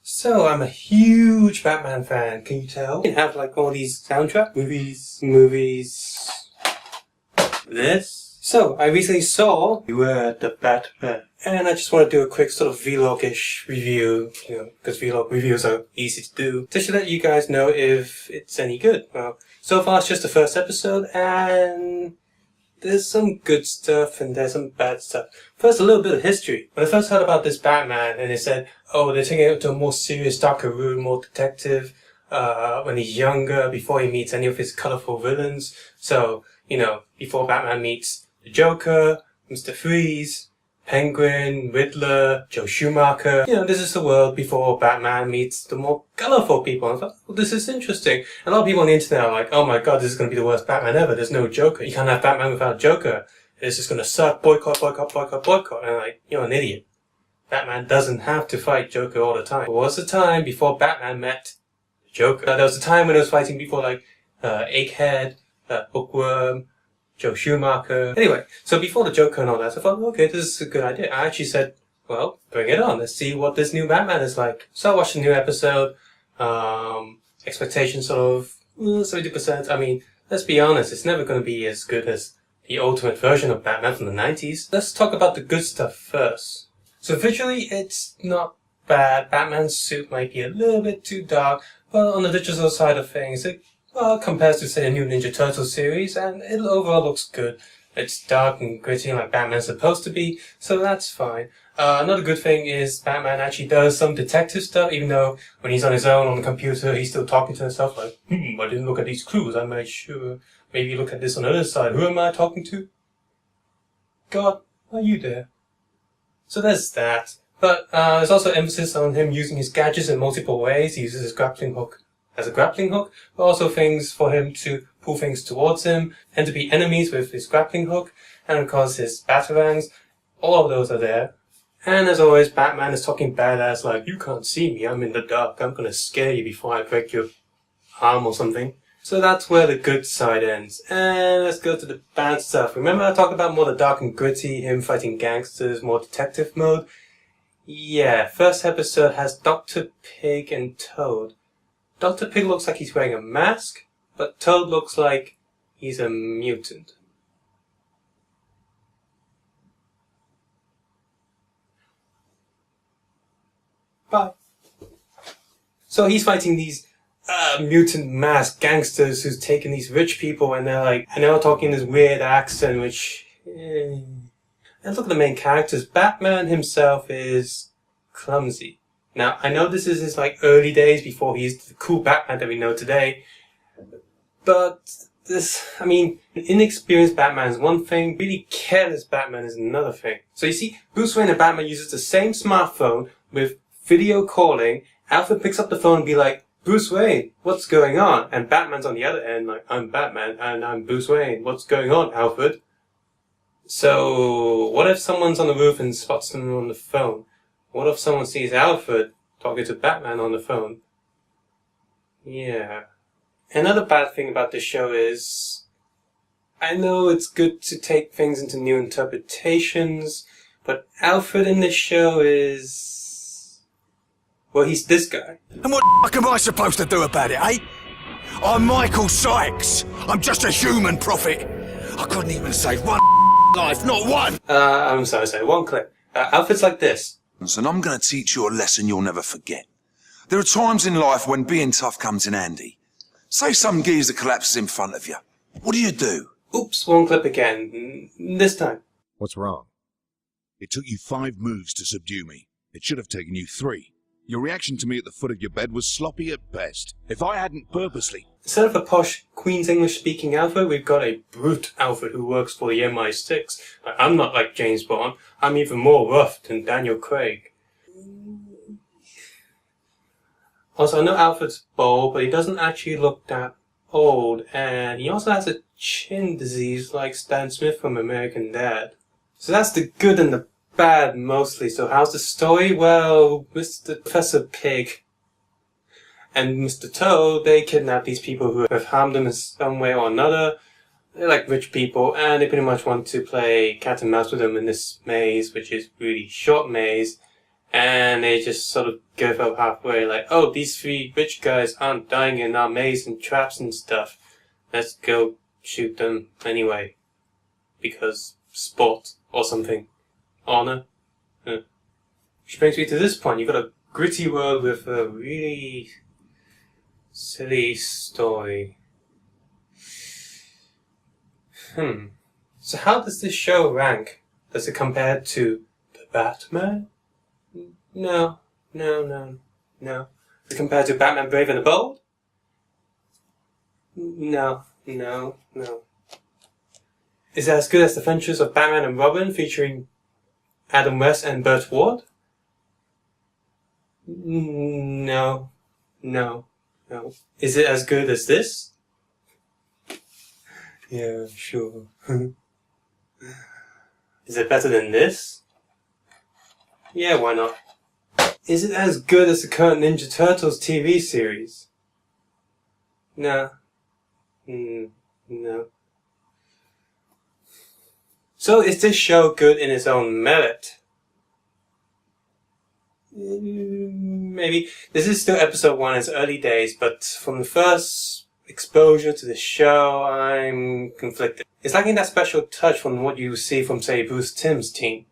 So, I'm a huge Batman fan, can you tell? I have like all these soundtrack movies, this. So, I recently saw You Were the Batman, and I just want to do a quick sort of vlog-ish review, because vlog reviews are easy to do, just to let you guys know if it's any good. Well, so far it's just the first episode, and there's some good stuff and there's some bad stuff. First, a little bit of history. When I first heard about this Batman and they said, oh, they're taking it to a more serious, darker route, more detective, when he's younger, before he meets any of his colorful villains. So, before Batman meets the Joker, Mr. Freeze, Penguin, Riddler, Joe Schumacher. This is the world before Batman meets the more colorful people. And I thought, well, this is interesting. A lot of people on the internet are like, oh my god, this is going to be the worst Batman ever. There's no Joker. You can't have Batman without Joker. It's just going to suck. Boycott, boycott, boycott, boycott. And I'm like, you're an idiot. Batman doesn't have to fight Joker all the time. There was a time before Batman met the Joker. There was a time when he was fighting people like Egghead, Bookworm, Joe Schumacher. Anyway, so before the Joker and all that, I thought, okay, this is a good idea. I actually said, well, bring it on. Let's see what this new Batman is like. So I watched the new episode. Expectations sort of 70%. I mean, let's be honest, it's never going to be as good as the ultimate version of Batman from the 90s. Let's talk about the good stuff first. So visually, it's not bad. Batman's suit might be a little bit too dark, but on the digital side of things, it compares to, say, a new Ninja Turtles series, and it overall looks good. It's dark and gritty like Batman's supposed to be, so that's fine. Another good thing is Batman actually does some detective stuff, even though when he's on his own on the computer, he's still talking to himself like, I didn't look at these clues, I made sure. Maybe look at this on the other side. Who am I talking to? God, are you there? So there's that. But there's also emphasis on him using his gadgets in multiple ways. He uses his grappling hook as a grappling hook, but also things for him to pull things towards him and to be enemies with his grappling hook, and of course his batarangs. All of those are there. And as always, Batman is talking badass like, you can't see me, I'm in the dark, I'm gonna scare you before I break your arm or something. So that's where the good side ends. And let's go to the bad stuff. Remember I talked about more the dark and gritty, him fighting gangsters, more detective mode? Yeah, first episode has Dr. Pig and Toad. Dr. Pig looks like he's wearing a mask, but Toad looks like he's a mutant. Bye. So he's fighting these mutant masked gangsters who's taken these rich people, and they're talking this weird accent, which... And look at the main characters. Batman himself is clumsy. Now, I know this is his early days before he's the cool Batman that we know today, but inexperienced Batman is one thing, really careless Batman is another thing. So you see, Bruce Wayne and Batman uses the same smartphone with video calling. Alfred picks up the phone and be like, Bruce Wayne, what's going on? And Batman's on the other end like, I'm Batman and I'm Bruce Wayne. What's going on, Alfred? So, what if someone's on the roof and spots them on the phone? What if someone sees Alfred talking to Batman on the phone? Yeah. Another bad thing about this show is, I know it's good to take things into new interpretations, but Alfred in this show is... well, he's this guy. And what the fuck am I supposed to do about it, eh? I'm Michael Sykes. I'm just a human prophet. I couldn't even save one life, not one! I'm sorry, one clip. Alfred's like this. And I'm gonna teach you a lesson you'll never forget. There are times in life when being tough comes in handy. Say some geezer collapses in front of you. What do? Oops, one clip again. This time. What's wrong? It took you 5 moves to subdue me. It should have taken you 3. Your reaction to me at the foot of your bed was sloppy at best. If I hadn't purposely... Instead of a posh Queen's English-speaking Alfred, we've got a brute Alfred who works for the MI6. I'm not like James Bond. I'm even more rough than Daniel Craig. Also, I know Alfred's bald, but he doesn't actually look that old. And he also has a chin disease like Stan Smith from American Dad. So that's the good and the bad mostly. So how's the story? Well, Mr. Professor Pig and Mr. Toad, they kidnap these people who have harmed them in some way or another. They're like rich people, and they pretty much want to play cat and mouse with them in this maze, which is really short maze. And they just sort of give up halfway, like, oh, these three rich guys aren't dying in our maze and traps and stuff. Let's go shoot them anyway. Because sport or something. Honor. Which brings me to this point. You've got a gritty world with a really silly story. So how does this show rank? Does it compare to The Batman? No. Does it compare to Batman Brave and the Bold? No. Is it as good as The Adventures of Batman and Robin featuring Adam West and Burt Ward? No. Is it as good as this? Yeah, sure. Is it better than this? Yeah, why not? Is it as good as the current Ninja Turtles TV series? No. No. So is this show good in its own merit? Maybe. This is still episode 1, it's early days, but from the first exposure to the show, I'm conflicted. It's lacking that special touch from what you see from, say, Bruce Timm's team.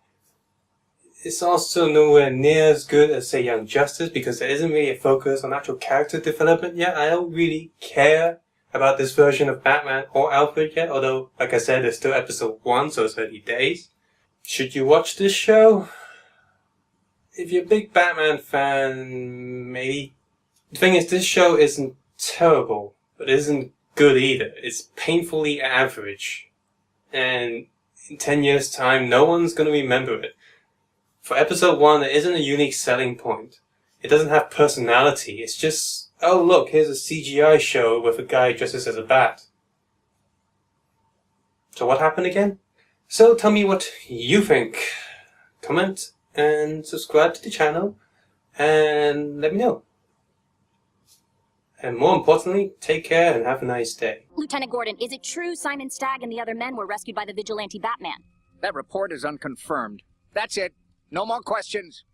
It's also nowhere near as good as, say, Young Justice, because there isn't really a focus on actual character development yet. I don't really care about this version of Batman or Alfred yet, although, like I said, it's still episode 1, so it's early days. Should you watch this show? If you're a big Batman fan, maybe. The thing is, this show isn't terrible, but it isn't good either. It's painfully average. And in 10 years' time, no one's going to remember it. For episode 1, there isn't a unique selling point. It doesn't have personality. It's just, oh look, here's a CGI show with a guy dressed as a bat. So what happened again? So tell me what you think. Comment and subscribe to the channel and let me know. And more importantly, take care and have a nice day. Lieutenant Gordon, is it true Simon Stagg and the other men were rescued by the vigilante Batman? That report is unconfirmed. That's it. No more questions.